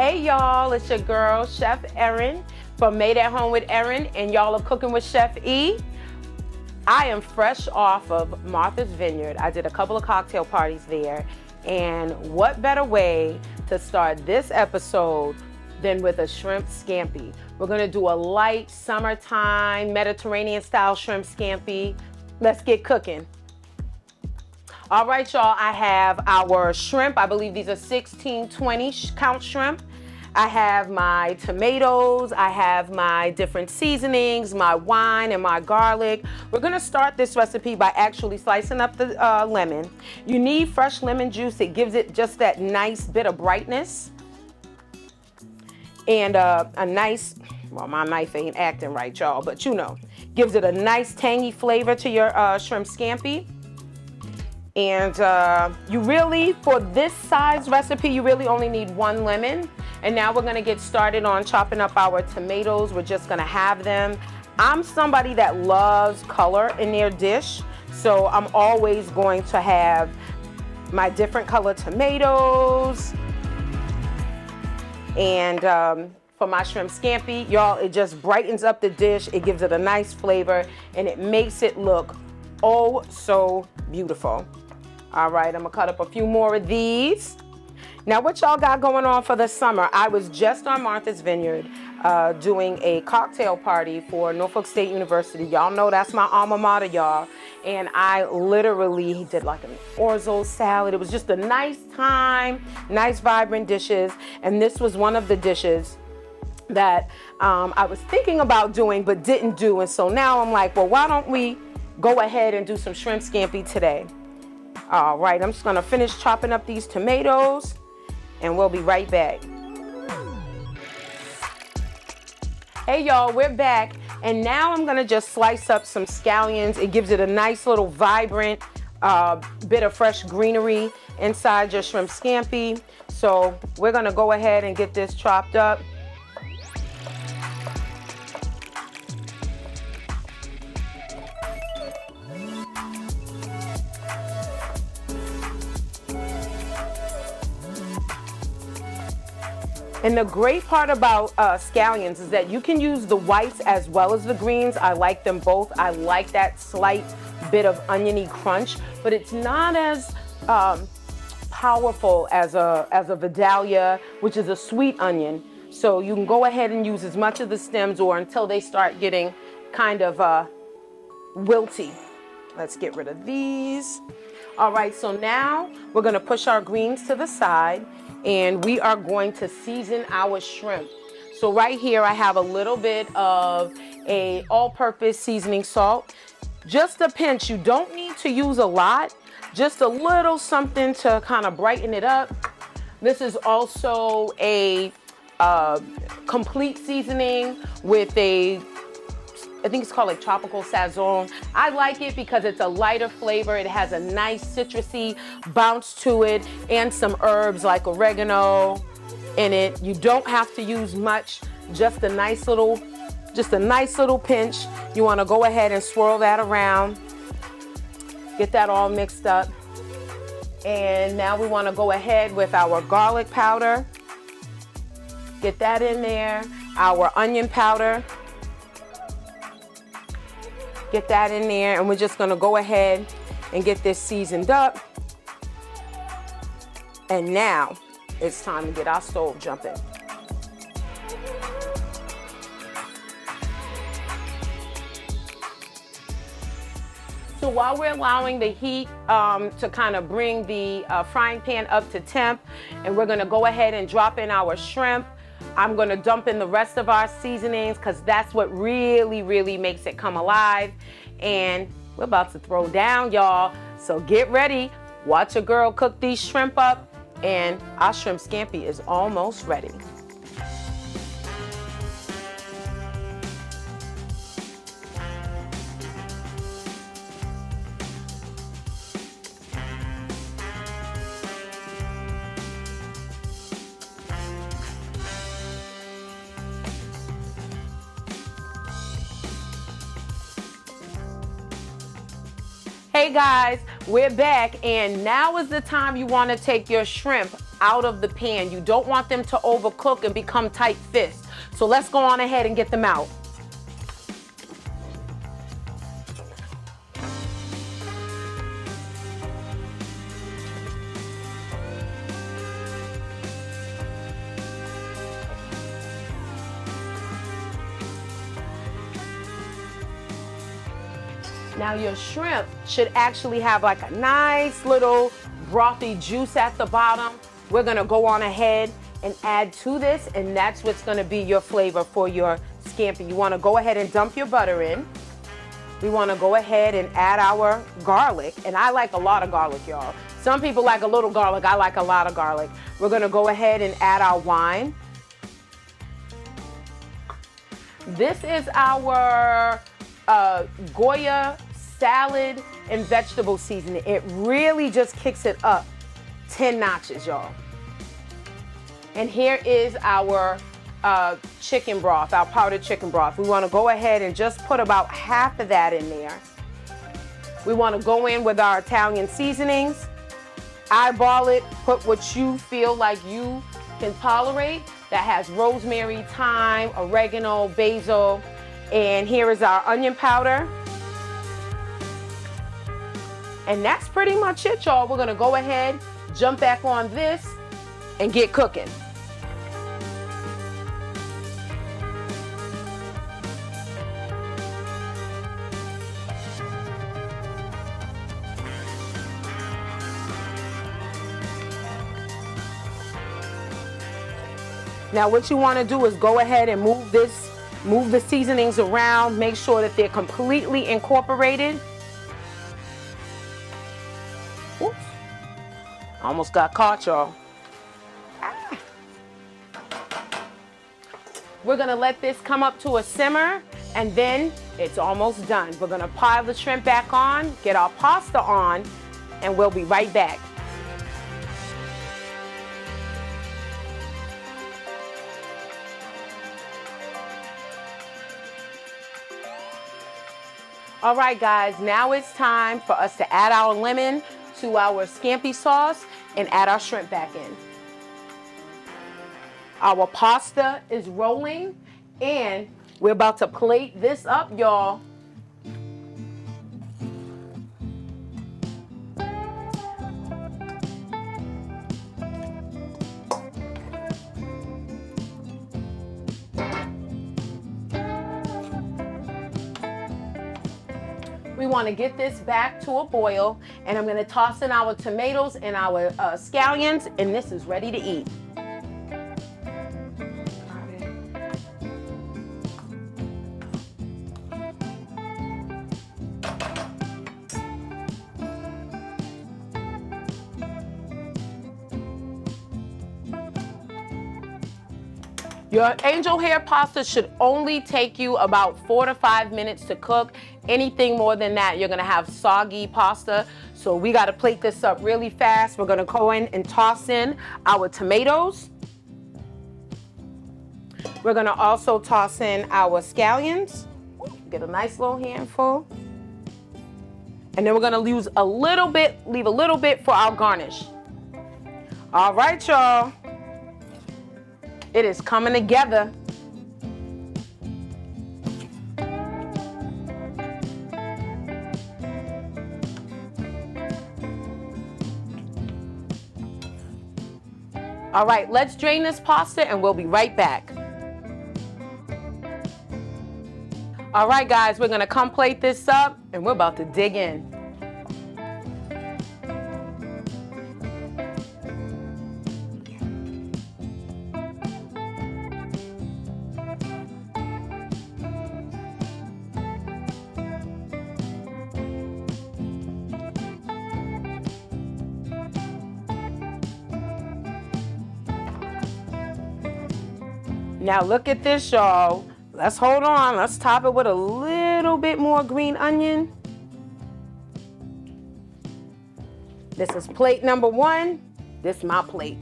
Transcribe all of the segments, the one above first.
Hey y'all, it's your girl, Chef Erinn from Made at Home with Erinn, and y'all are cooking with Chef E. I am fresh off of Martha's Vineyard. I did a couple of cocktail parties there, and what better way to start this episode than with a shrimp scampi. We're gonna do a light summertime Mediterranean style shrimp scampi. Let's get cooking. All right, y'all, I have our shrimp. I believe these are 16, 20 count shrimp. I have my tomatoes, I have my different seasonings, my wine and my garlic. We're gonna start this recipe by actually slicing up the lemon. You need fresh lemon juice. It gives it just that nice bit of brightness. And a nice, well, my knife ain't acting right, y'all, but you know, gives it a nice tangy flavor to your shrimp scampi. And you really, for this size recipe, you really only need one lemon. And now we're gonna get started on chopping up our tomatoes. We're just gonna have them. I'm somebody that loves color in their dish, so I'm always going to have my different color tomatoes. And for my shrimp scampi, y'all, it just brightens up the dish. It gives it a nice flavor, and it makes it look oh so beautiful. All right, I'm gonna cut up a few more of these. Now, what y'all got going on for the summer? I was just on Martha's Vineyard doing a cocktail party for Norfolk State University. Y'all know that's my alma mater, y'all. And I literally did like an orzo salad. It was just a nice time, nice vibrant dishes. And this was one of the dishes that I was thinking about doing but didn't do. And so now I'm like, well, why don't we go ahead and do some shrimp scampi today? All right, I'm just gonna finish chopping up these tomatoes and we'll be right back. Hey y'all, we're back. And now I'm gonna just slice up some scallions. It gives it a nice little vibrant bit of fresh greenery inside your shrimp scampi. So we're gonna go ahead and get this chopped up. And the great part about scallions is that you can use the whites as well as the greens. I like them both. I like that slight bit of oniony crunch, but it's not as powerful as a Vidalia, which is a sweet onion. So you can go ahead and use as much of the stems or until they start getting kind of wilty. Let's get rid of these. All right, so now we're gonna push our greens to the side and we are going to season our shrimp. So right here I have a little bit of a all-purpose seasoning salt. Just a pinch. You don't need to use a lot, just a little something to kind of brighten it up. This is also a complete seasoning with I think it's called like tropical sazon. I like it because it's a lighter flavor. It has a nice citrusy bounce to it and some herbs like oregano in it. You don't have to use much, just a nice little pinch. You wanna go ahead and swirl that around. Get that all mixed up. And now we wanna go ahead with our garlic powder. Get that in there. Our onion powder. Get that in there, and we're just gonna go ahead and get this seasoned up. And now it's time to get our stove jumping. So while we're allowing the heat to kind of bring the frying pan up to temp, and we're gonna go ahead and drop in our shrimp, I'm gonna dump in the rest of our seasonings because that's what really, really makes it come alive. And we're about to throw down, y'all. So get ready, watch a girl cook these shrimp up, and our shrimp scampi is almost ready. Hey guys, we're back, and now is the time you want to take your shrimp out of the pan. You don't want them to overcook and become tight fists. So let's go on ahead and get them out. Now your shrimp should actually have like a nice little brothy juice at the bottom. We're gonna go on ahead and add to this, and that's what's gonna be your flavor for your scampi. You wanna go ahead and dump your butter in. We wanna go ahead and add our garlic, and I like a lot of garlic, y'all. Some people like a little garlic, I like a lot of garlic. We're gonna go ahead and add our wine. This is our Goya salad and vegetable seasoning. It really just kicks it up 10 notches, y'all. And here is our chicken broth, our powdered chicken broth. We want to go ahead and just put about half of that in there. We want to go in with our Italian seasonings, eyeball it, put what you feel like you can tolerate. That has rosemary, thyme, oregano, basil, and here is our onion powder. And that's pretty much it, y'all. We're gonna go ahead, jump back on this, and get cooking. Now what you wanna do is go ahead and move the seasonings around, make sure that they're completely incorporated. Oops. Almost got caught, y'all. Ah. We're gonna let this come up to a simmer, and then it's almost done. We're gonna pile the shrimp back on, get our pasta on, and we'll be right back. All right, guys, now it's time for us to add our lemon to our scampi sauce and add our shrimp back in. Our pasta is rolling, and we're about to plate this up, y'all. We want to get this back to a boil, and I'm going to toss in our tomatoes and our scallions, and this is ready to eat. Your angel hair pasta should only take you about 4 to 5 minutes to cook. Anything more than that, you're gonna have soggy pasta. So we gotta plate this up really fast. We're gonna go in and toss in our tomatoes. We're gonna also toss in our scallions. Get a nice little handful. And then we're gonna leave a little bit for our garnish. All right, y'all. It is coming together. All right, let's drain this pasta and we'll be right back. All right, guys, we're gonna come plate this up and we're about to dig in. Now look at this, y'all. Let's hold on. Let's top it with a little bit more green onion. This is plate number 1. This is my plate.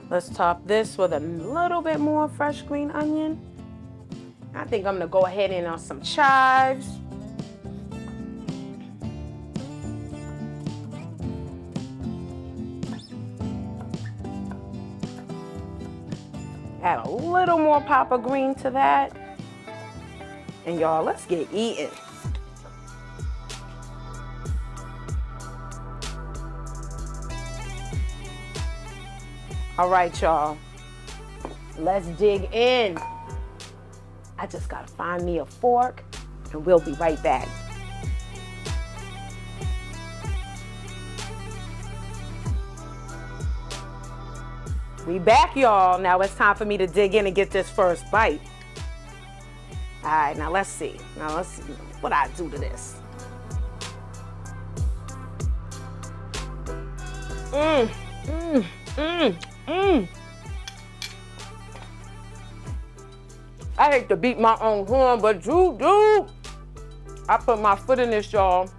Let's top this with a little bit more fresh green onion. I think I'm gonna go ahead and on some chives. Add a little more papa green to that. And y'all, let's get eating. All right, y'all. Let's dig in. I just gotta find me a fork and we'll be right back. We back, y'all. Now it's time for me to dig in and get this first bite. All right, now let's see. What I do to this. I hate to beat my own horn, but I put my foot in this, y'all.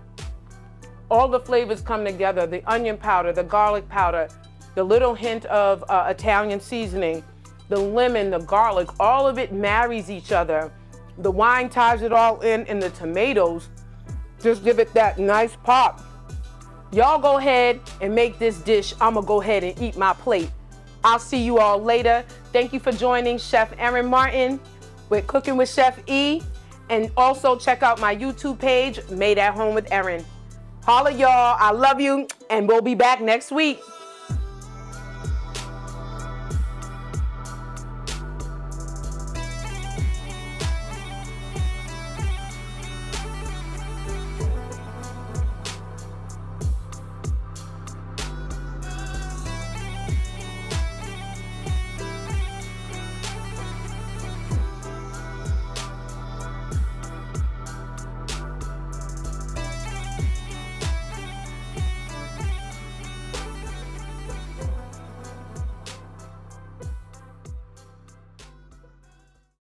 All the flavors come together. The onion powder, the garlic powder, the little hint of Italian seasoning, the lemon, the garlic, all of it marries each other. The wine ties it all in, and the tomatoes just give it that nice pop. Y'all go ahead and make this dish. I'm gonna go ahead and eat my plate. I'll see you all later. Thank you for joining Chef Erinn Martin with Cooking with Chef E. And also check out my YouTube page, Made at Home with Erinn. Holla, y'all. I love you, and we'll be back next week.